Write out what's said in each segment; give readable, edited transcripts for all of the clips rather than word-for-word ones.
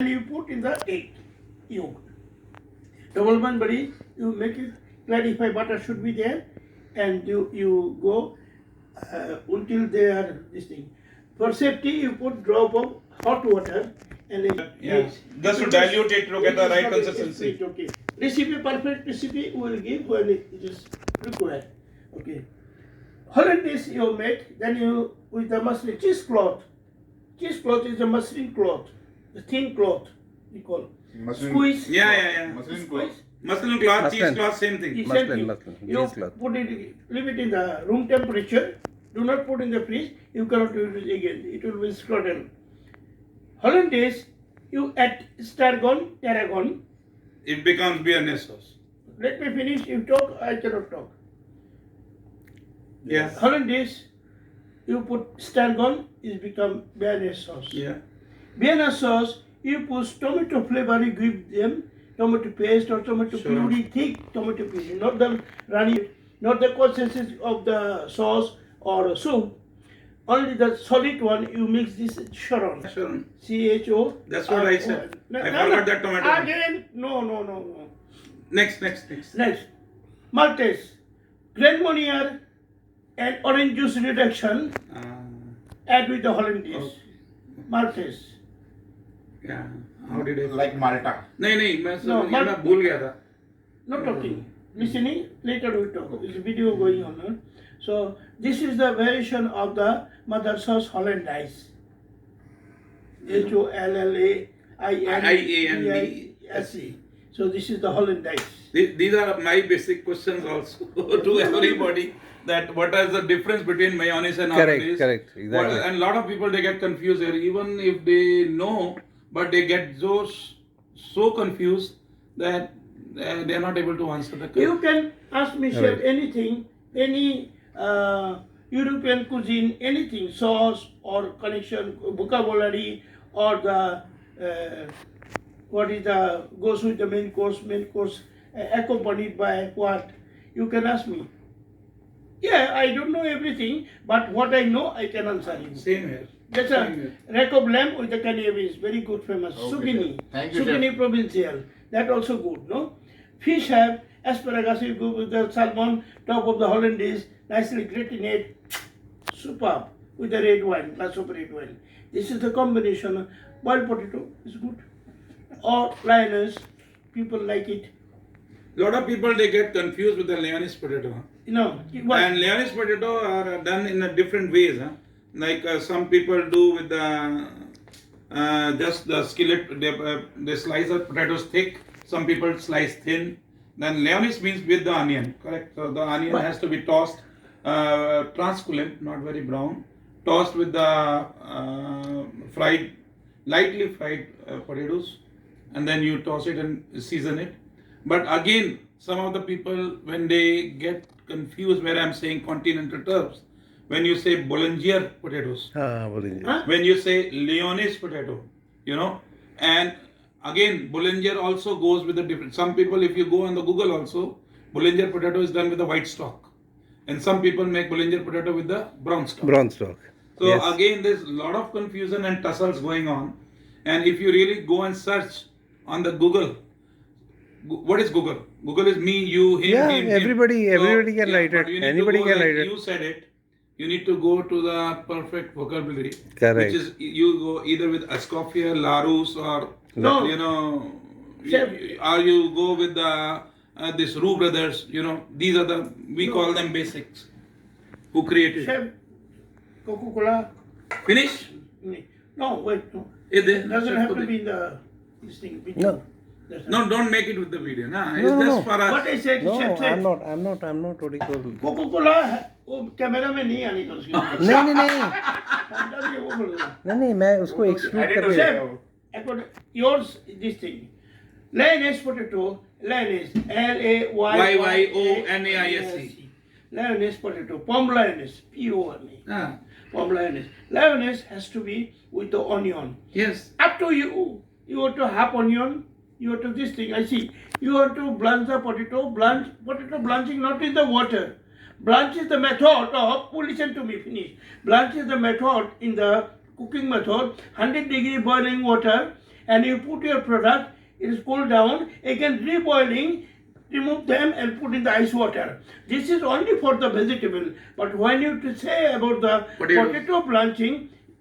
and you put in the egg yolk. Double bun buddy, you make it clarify butter should be there, and you go until they are this thing. For safety, you put drop of hot water and Yes. Just to dilute it to get the right consistency. Okay. Recipe, perfect recipe we will give when it is required. Okay. Hollandaise you make, then you with the muslin cheesecloth. Cheesecloth is a muslin cloth, the thin cloth we call. Squeeze. Yeah. Squeeze. Muslin cloth, Muslin. cheese cloth, same thing. Muslin, You cheesecloth. put it, leave it in the room temperature. Do not put in the fridge. You cannot use it again. It will be scrolled. Hollandaise, you add tarragon. It becomes béarnaise sauce. Let me finish. You talk, I cannot talk. Yes. Hollandaise, you put tarragon, it become béarnaise sauce. Yeah. Béarnaise sauce, you put tomato flavor, you give them tomato paste or tomato Sure. puree, thick tomato puree, not the runny, not the consistency of the sauce or soup. Only the solid one, you mix this Sharon. Sure. CHO. That's what I said. I forgot that tomato. Again, no. Next. Next, Maltese, Grand Marnier and orange juice reduction. Add with the Hollandaise. Okay. Maltese. Yeah. How did I? Like Malta. नहीं मैं No, सब मैं भूल गया था. Not talking. Listening, later we talk. There's a video going on. Huh? So, this is the variation of the mother sauce Hollandaise. HOLLAINDAISE. So, this is the Hollandaise. These are my basic questions also to everybody. That what is the difference between mayonnaise and hollandaise? Correct, exactly. And a lot of people they get confused here, even if they know, but they get so confused that they are not able to answer the question. You can ask me, chef, Right. anything, any European cuisine, anything, sauce or connection, vocabulary, or the what is the goes with the main course accompanied by what? You can ask me. Yeah, I don't know everything, but what I know, I can answer you. Same here. That's Same a here. rack of lamb with the canaries, very good, famous. Okay, Zucchini, chef. Thank you, Zucchini provincial, that also good, no? Fish have asparagus, you go with the salmon, top of the hollandaise, nicely gratinate, superb, with the red wine, glass of red wine. This is the combination. Boiled potato is good. Or lioness, people like it. Lot of people they get confused with the Leonese potato. You know, what? And Leonese potato are done in a different ways. Like some people do with the just the skillet. They slice the potatoes thick. Some people slice thin. Then Leonese means with the onion, correct? So the onion Right. has to be tossed translucent, not very brown. Tossed with the lightly fried potatoes, and then you toss it and season it. But again, some of the people, when they get confused where I'm saying continental terms, when you say Bollinger potatoes, बोलिए. Huh? when you say Leonese potato, and again, Bollinger also goes with the different. Some people, if you go on the Google also, Bollinger potato is done with the white stalk. And some people make Bollinger potato with the brown stalk. Brown stock. So Yes. again, there's a lot of confusion and tussles going on. And if you really go and search on the Google, what is Google? Google is me, you, him, Yeah, him, him. everybody can write but it. you need to Anybody go can like write it. You said it. You need to go to the perfect vocabulary. Correct. Which is you go either with Escoffier, Larousse, or No. Chef. or you go with the this Roux brothers. These are the we call them basics. Who created? Chef, Coca-Cola. Finish. No, wait, no. Is there? It doesn't have to be in the this thing. No. No, don't make it with the video. Nah, it's No, just no. for us. What I said, No, chef said. I'm not what you call. Coca-Cola, वो camera में नहीं आने का उसकी नहीं मैं उसको exclude कर रही हूँ. Chef, yours this thing. Lioness potato, lioness, L-A-Y-Y-O-N-A-I-S-E. Lioness potato, palm lioness, P-O-M-E. Ah, Palm lioness. Lioness has to be with the onion. yes. Up to you. You want to half onion. You want to this thing. I see. You want to blanch the potato. Potato blanching not in the water. Blanch is the method of. Listen to me. Finish. Blanch is the method in the cooking method. 100-degree boiling water and you put your product, it is cooled down, again reboiling, remove them and put in the ice water. This is only for the vegetable, but when you to say about the But it was- potato blanching,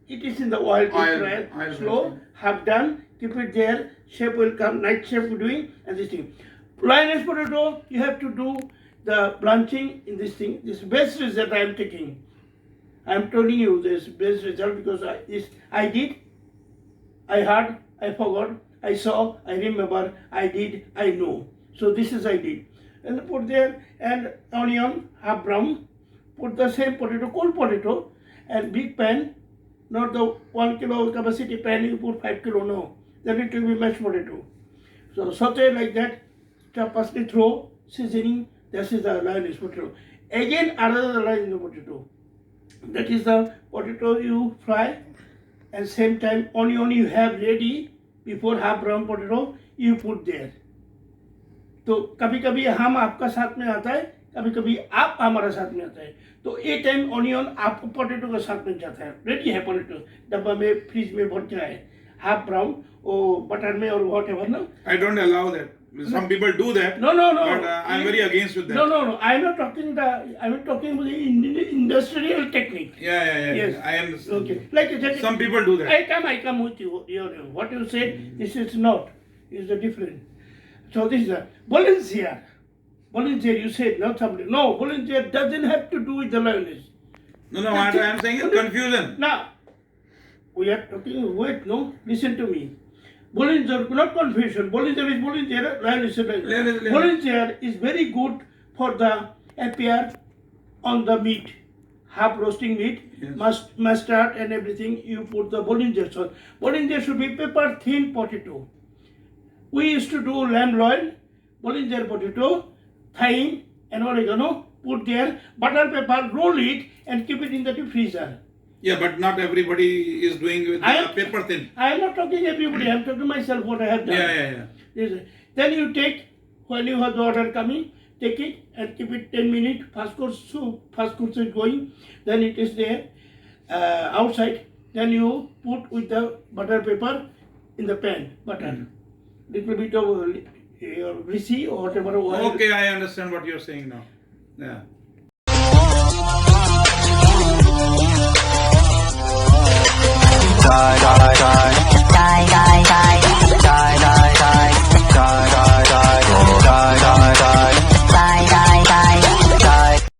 it is in the oil, Oil slow, blanching. half done, keep it there, shape will come, night shape doing, and this thing. Lioness potato, you have to do the blanching in this thing. This best result I am taking. I am telling you this best result because I did, I heard, I forgot, I saw, I remember, I did, I know. So this is I did. And put there and onion, half brown, put the same potato, cold potato, and big pan, not the 1 kilo capacity pan, you put 5 kilo, no. Then it will be mashed potato. So saute like that, parsley throw, seasoning, this is the lioness potato. Again another lioness potato. That is the potato you fry, and same time onion you have ready before half brown potato you put there. तो कभी कभी हम आपका साथ में आता है, कभी कभी आप हमारा साथ में आता है, तो ये टाइम ऑनियन आपको पोटैटो के साथ में जाता है, रेडी है पोटैटो, डब्बा में फ्रिज में भर गया है, हाफ ब्राउन वो बटर में और वॉट एवर ना. I don't allow that. Some people do that. No. But I'm very against with that. No. I'm not talking I'm talking about the industrial technique. Yeah. Yes. I understand. Okay. Like Some people do that. I come with you. What you said, this is not. Is the different. So this is a Bollinger. Bollinger, you said not somebody. No, Bollinger doesn't have to do with the lioness. No, what I'm saying is confusion. Now, we are talking. Wait, no. Listen to me. Bollinger, not confusion. Bollinger is Bollinger. Lioness is lioness. Bollinger is very good for the appear on the meat, half roasting meat, Yes. mustard and everything. You put the Bollinger sauce. Bollinger should be pepper thin potato. We used to do lamb loin, Bollinger potato, thyme and oregano. Put there, butter, pepper, roll it and keep it in the deep freezer. Yeah, but not everybody is doing with I- paper thin. I am not talking everybody. I am talking myself what I have done. Yeah. Then you take, when you have the order coming, take it and keep it 10 minutes. Fast course soup, fast course is going. Then it is there outside. Then you put with the butter paper in the pan, butter. Little bit of greasy or whatever oil. Okay, I understand what you're saying now. Yeah.